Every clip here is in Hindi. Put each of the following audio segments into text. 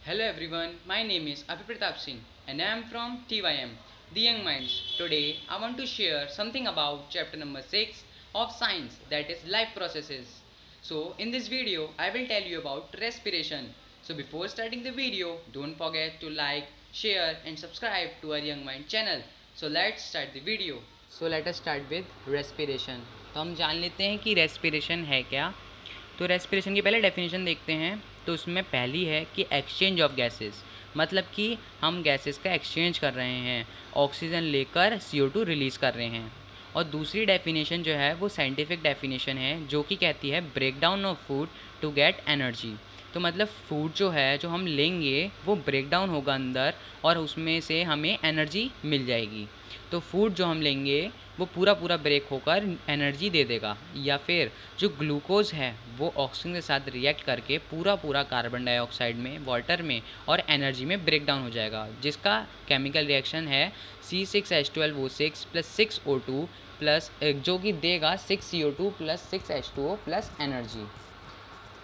Hello everyone, my name is Abhi Pratap Singh and I am from TYM, The Young Minds. Today I want to share something about chapter number 6 of science, that is life processes. So in this video I will tell you about respiration. So before starting the video, don't forget to like, share and subscribe to our Young Mind channel. So let's start the video. So let us start with respiration. तो हम जान लेते हैं कि respiration है क्या। तो रेस्पिरेशन की पहले डेफिनेशन देखते हैं। तो उसमें पहली है कि एक्सचेंज ऑफ गैसेस, मतलब कि हम गैसेस का एक्सचेंज कर रहे हैं, ऑक्सीजन लेकर CO2 रिलीज़ कर रहे हैं। और दूसरी डेफिनेशन जो है वो साइंटिफिक डेफिनेशन है जो कि कहती है break down of food to get energy. तो मतलब फूड जो है जो हम लेंगे वो ब्रेक डाउन होगा अंदर और उसमें से हमें एनर्जी मिल जाएगी। तो फूड जो हम लेंगे वो पूरा पूरा ब्रेक होकर एनर्जी दे देगा, या फिर जो ग्लूकोज है वो ऑक्सीजन के साथ रिएक्ट करके पूरा पूरा कार्बन डाइऑक्साइड में, वाटर में और एनर्जी में ब्रेक डाउन हो जाएगा, जिसका केमिकल रिएक्शन है C6H12O6 + 6O2 प्लस, जो कि देगा 6CO2 + 6H2O प्लस एनर्जी।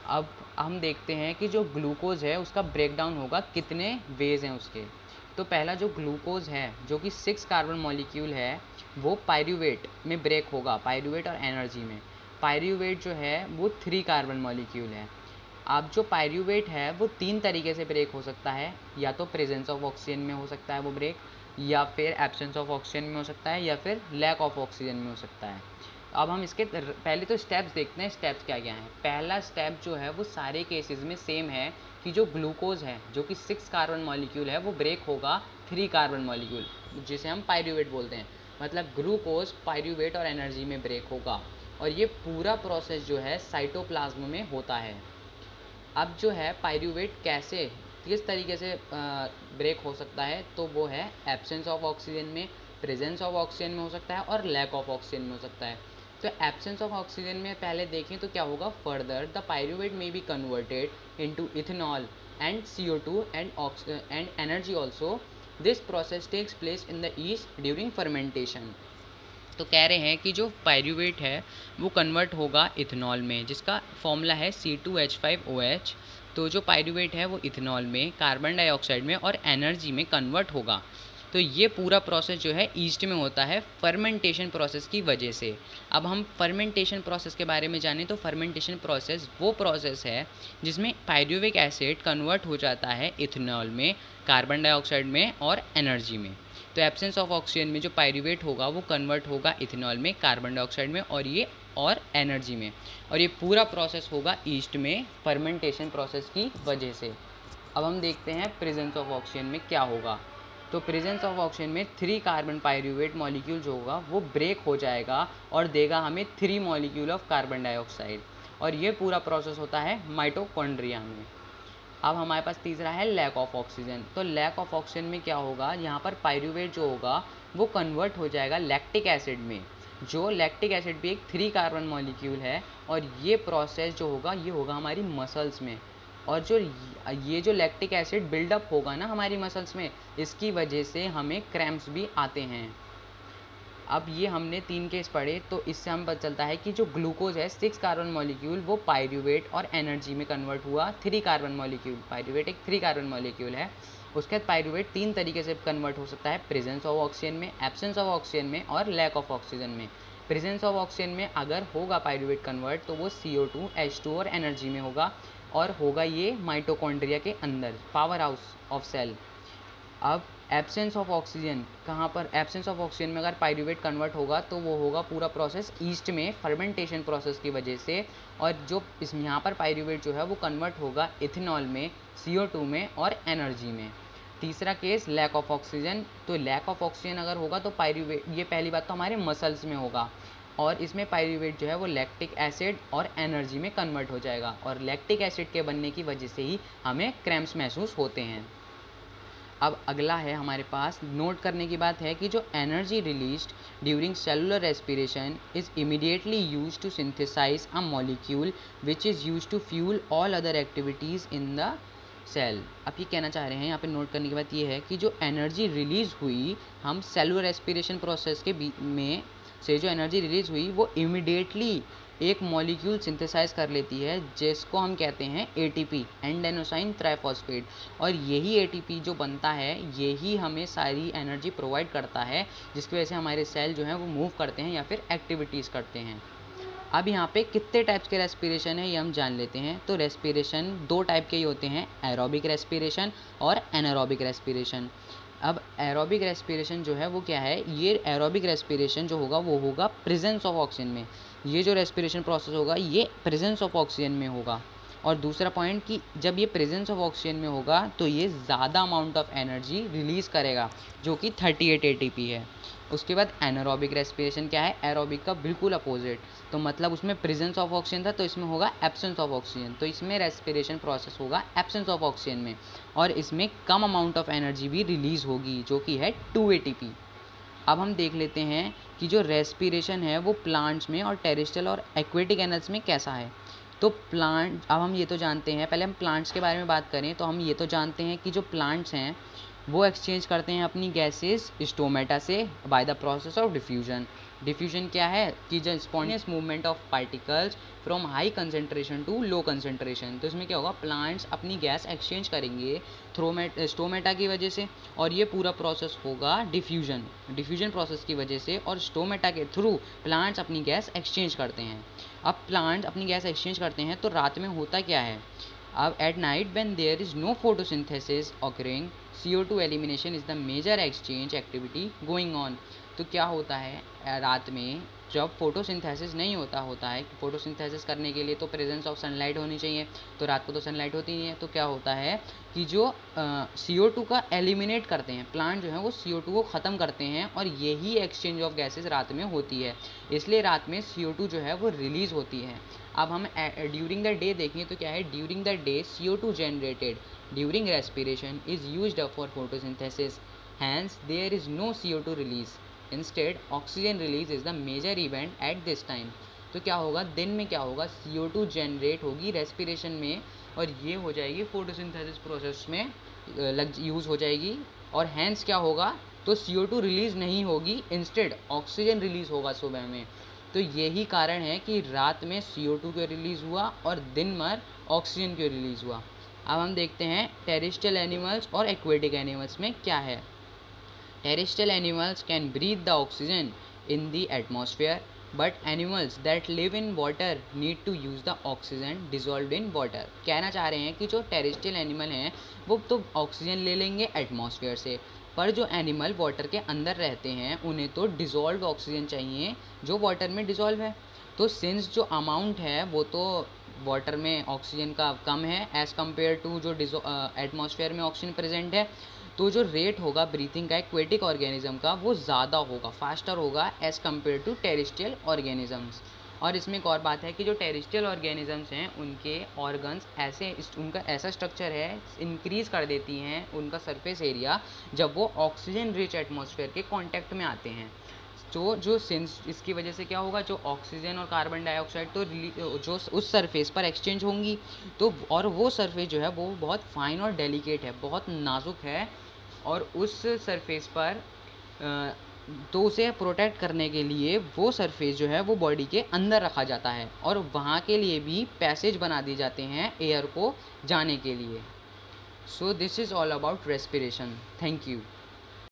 अब हम देखते हैं कि जो ग्लूकोज है उसका ब्रेक डाउन होगा, कितने वेज हैं उसके। तो पहला जो ग्लूकोज है जो कि 6 कार्बन मॉलिक्यूल है वो पायरूवेट में ब्रेक होगा, पायरूवेट और एनर्जी में। पायरूवेट जो है वो 3 कार्बन मॉलिक्यूल है। अब जो पायरूवेट है वो 3 तरीके से ब्रेक हो सकता है, या तो प्रेजेंस ऑफ ऑक्सीजन में हो सकता है वो ब्रेक, या फिर एब्सेंस ऑफ ऑक्सीजन में हो सकता है, या फिर लैक ऑफ ऑक्सीजन में हो सकता है। अब हम इसके पहले तो स्टेप्स देखते हैं, स्टेप्स क्या क्या हैं। पहला स्टेप जो है वो सारे केसेस में सेम है कि जो ग्लूकोज है जो कि 6 कार्बन मॉलिक्यूल है वो ब्रेक होगा 3 कार्बन मॉलिक्यूल, जिसे हम पायरूवेट बोलते हैं। मतलब ग्लूकोज, पायरूवेट और एनर्जी में ब्रेक होगा, और ये पूरा प्रोसेस जो है साइटोप्लाज्म में होता है। अब जो है पायरूवेट कैसे, किस तरीके से ब्रेक हो सकता है, तो वो है एब्सेंस ऑफ ऑक्सीजन में, प्रेजेंस ऑफ ऑक्सीजन में हो सकता है और लैक ऑफ ऑक्सीजन में हो सकता है। तो एब्सेंस ऑफ ऑक्सीजन में पहले देखें तो क्या होगा, further the pyruvate may be converted into ethanol and CO2 and energy also. This process takes place in the yeast during fermentation. तो कह रहे हैं कि जो पायरूवेट है वो कन्वर्ट होगा इथेनॉल में, जिसका फॉर्मूला है C2H5OH। तो जो पायरूवेट है वो इथेनॉल में, कार्बन डाइऑक्साइड में और एनर्जी में कन्वर्ट होगा। तो ये पूरा प्रोसेस जो है ईस्ट में होता है फर्मेंटेशन प्रोसेस की वजह से। अब हम फर्मेंटेशन प्रोसेस के बारे में जानें तो फर्मेंटेशन प्रोसेस वो प्रोसेस है जिसमें पायरूविक एसिड कन्वर्ट हो जाता है इथेनॉल में, कार्बन डाइऑक्साइड में और एनर्जी में। तो एब्सेंस ऑफ ऑक्सीजन में जो पायरूवेट होगा वो कन्वर्ट होगा इथेनॉल में, कार्बन डाइऑक्साइड में और एनर्जी में। और ये पूरा प्रोसेस होगा ईस्ट में फर्मेंटेशन प्रोसेस की वजह से। अब हम देखते हैं प्रेजेंस ऑफ ऑक्सीजन में क्या होगा। तो प्रेजेंस ऑफ ऑक्सीजन में 3 कार्बन पायरूवेट मॉलिक्यूल जो होगा वो ब्रेक हो जाएगा और देगा हमें 3 मॉलिक्यूल ऑफ कार्बन डाइऑक्साइड, और ये पूरा प्रोसेस होता है माइटोकॉन्ड्रिया में। अब हमारे पास तीसरा है लैक ऑफ ऑक्सीजन। तो लैक ऑफ ऑक्सीजन में क्या होगा, यहाँ पर पायरूवेट जो होगा वो कन्वर्ट हो जाएगा लैक्टिक एसिड में। जो लैक्टिक एसिड भी एक 3 कार्बन मॉलिक्यूल है, और ये प्रोसेस जो होगा ये होगा हमारी मसल्स में। और जो ये जो लैक्टिक एसिड बिल्डअप होगा ना हमारी मसल्स में, इसकी वजह से हमें क्रैम्प्स भी आते हैं। अब ये हमने 3 केस पढ़े, तो इससे हम पता चलता है कि जो ग्लूकोज है 6 कार्बन मॉलिक्यूल वो पायरूवेट और एनर्जी में कन्वर्ट हुआ 3 कार्बन मॉलिक्यूल। पायरूवेट एक 3 कार्बन मॉलिक्यूल है। उसके बाद पायरूवेट 3 तरीके से कन्वर्ट हो सकता है, प्रेजेंस ऑफ ऑक्सीजन में, एब्सेंस ऑफ ऑक्सीजन में और लैक ऑफ ऑक्सीजन में। प्रेजेंस ऑफ ऑक्सीजन में अगर होगा पायरूवेट कन्वर्ट तो वो CO2, H2 और एनर्जी में होगा, और होगा ये माइटोकॉन्ड्रिया के अंदर, पावर हाउस ऑफ सेल। अब एब्सेंस ऑफ ऑक्सीजन कहाँ पर, एब्सेंस ऑफ ऑक्सीजन में अगर पायरूवेट कन्वर्ट होगा तो वो होगा पूरा प्रोसेस ईस्ट में फर्मेंटेशन प्रोसेस की वजह से। और जो इस यहाँ पर पायरूवेट जो है वो कन्वर्ट होगा इथेनॉल में, CO2 में और एनर्जी में। तीसरा केस लैक ऑफ ऑक्सीजन। तो लैक ऑफ ऑक्सीजन अगर होगा तो पायरूवेट, ये पहली बात तो हमारे मसल्स में होगा, और इसमें पायरूवेट जो है वो लैक्टिक एसिड और एनर्जी में कन्वर्ट हो जाएगा, और लैक्टिक एसिड के बनने की वजह से ही हमें क्रैम्प्स महसूस होते हैं। अब अगला है हमारे पास नोट करने की बात है कि जो energy released during cellular respiration is immediately use to synthesize a molecule which is use to fuel all other activities in the cell. अब ये कहना चाह रहे हैं, यहाँ पे नोट करने की बात ये है कि जो एनर्जी रिलीज़ हुई हम सेलुलर रेस्पिरेशन प्रोसेस के में से जो एनर्जी रिलीज़ हुई वो इमीडिएटली एक मॉलिक्यूल सिंथेसाइज कर लेती है जिसको हम कहते हैं ATP, एंडेनोसाइन ट्राइफॉस्फेट। और यही ATP जो बनता है यही हमें सारी एनर्जी प्रोवाइड करता है, जिसकी वजह से हमारे सेल जो हैं वो मूव करते हैं या फिर एक्टिविटीज़ करते हैं। अब यहाँ पे कितने टाइप्स के रेस्पिरेशन है ये हम जान लेते हैं। तो रेस्पिरेशन 2 टाइप के ही होते हैं, एरोबिक रेस्पिरेशन और एनारोबिक रेस्पिरेशन। अब एरोबिक रेस्पिरेशन जो है वो क्या है, ये एरोबिक रेस्पिरेशन जो होगा वो होगा प्रेजेंस ऑफ ऑक्सीजन में। ये जो रेस्पिरेशन प्रोसेस होगा ये प्रेजेंस ऑफ ऑक्सीजन में होगा। और दूसरा पॉइंट कि जब ये प्रेजेंस ऑफ ऑक्सीजन में होगा तो ये ज़्यादा अमाउंट ऑफ एनर्जी रिलीज़ करेगा, जो कि 38 ATP है। उसके बाद एनारोबिक रेस्पिरेशन क्या है, एरोबिक का बिल्कुल अपोजिट। तो मतलब उसमें प्रेजेंस ऑफ ऑक्सीजन था तो इसमें होगा एब्सेंस ऑफ ऑक्सीजन। तो इसमें रेस्पिरेशन प्रोसेस होगा एब्सेंस ऑफ ऑक्सीजन में, और इसमें कम अमाउंट ऑफ एनर्जी भी रिलीज़ होगी, जो कि है 2 ATP। अब हम देख लेते हैं कि जो रेस्पिरेशन है वो प्लांट्स में और टेरेस्ट्रियल और एक्वेटिक एनिमल्स में कैसा है। तो प्लांट, अब हम ये तो जानते हैं, पहले हम प्लांट्स के बारे में बात करें तो हम ये तो जानते हैं कि जो प्लांट्स हैं वो एक्सचेंज करते हैं अपनी गैसेस स्टोमेटा से by the process of diffusion. Diffusion क्या है कि जो spontaneous movement of particles from high concentration to low concentration. तो इसमें क्या होगा, प्लांट्स अपनी गैस एक्सचेंज करेंगे स्टोमेटा की वजह से, और ये पूरा प्रोसेस होगा डिफ्यूजन प्रोसेस की वजह से, और स्टोमेटा के थ्रू प्लांट्स अपनी गैस एक्सचेंज करते हैं। अब प्लांट अपनी गैस एक्सचेंज करते हैं तो रात में होता क्या है, अब at night when there is no photosynthesis occurring, CO2 elimination is the major exchange activity going on. तो क्या होता है रात में, जब फोटोसिंथेसिस नहीं होता है, फोटोसिंथेसिस करने के लिए तो प्रेजेंस ऑफ सनलाइट होनी चाहिए, तो रात को तो सनलाइट होती नहीं है। तो क्या होता है कि जो CO2 का एलिमिनेट करते हैं प्लांट जो है वो CO2 को ख़त्म करते हैं, और यही एक्सचेंज ऑफ गैसेस रात में होती है, इसलिए रात में CO2 जो है वो रिलीज़ होती है। अब हम ड्यूरिंग द डे देखें तो क्या है, during the day CO2 generated during respiration is used up for photosynthesis, hence there is no CO2 release, instead oxygen release is the major event at this time. तो क्या होगा, दिन में क्या होगा, CO2 जनरेट होगी रेस्पिरेशन में, और ये हो जाएगी फोटोसिंथेसिस प्रोसेस में यूज़ हो जाएगी, और हैंस क्या होगा, तो CO2 रिलीज़ नहीं होगी, इंस्टेड ऑक्सीजन रिलीज़ होगा सुबह में। तो यही कारण है कि रात में CO2 क्यों रिलीज़ हुआ और दिन भर ऑक्सीजन क्यों रिलीज़ हुआ। अब हम देखते हैं टेरेस्ट्रियल एनिमल्स और एक्वेटिक एनिमल्स में क्या है। Terrestrial animals can breathe the oxygen in the atmosphere, but animals that live in water need to use the oxygen dissolve in water. कहना चाह रहे हैं कि जो टेरेस्ट्रियल एनिमल हैं वो तो ऑक्सीजन ले लेंगे एटमॉस्फेयर से, पर जो एनिमल वाटर के अंदर रहते हैं उन्हें तो डिज़ोल्व ऑक्सीजन चाहिए जो वाटर में डिज़ोल्व है। तो सिंस जो अमाउंट है वो तो वाटर में ऑक्सीजन का कम है एज़ कम्पेयर टू जो एटमॉस्फेयर में ऑक्सीजन प्रेजेंट है, तो जो रेट होगा ब्रीथिंग का एक्वेटिक ऑर्गेनिज्म का वो ज़्यादा होगा, फास्टर होगा as compare to terrestrial organisms. और इसमें एक और बात है कि जो टेरेस्ट्रियल ऑर्गेनिजम्स हैं उनके ऑर्गन्स उनका ऐसा स्ट्रक्चर है, इंक्रीज़ कर देती हैं उनका सरफेस एरिया जब वो ऑक्सीजन रिच एटमॉस्फेयर के कांटेक्ट में आते हैं। तो जो सिंस इसकी वजह से क्या होगा, जो ऑक्सीजन और कार्बन डाइऑक्साइड तो जो उस सरफेस पर एक्सचेंज होंगी, तो और वो सरफेस जो है वो बहुत फाइन और डेलिकेट है, बहुत नाजुक है, और उस सरफेस पर तो उसे प्रोटेक्ट करने के लिए वो सरफेस जो है वो बॉडी के अंदर रखा जाता है, और वहाँ के लिए भी पैसेज बना दिए जाते हैं एयर को जाने के लिए। So this is all about respiration. Thank you.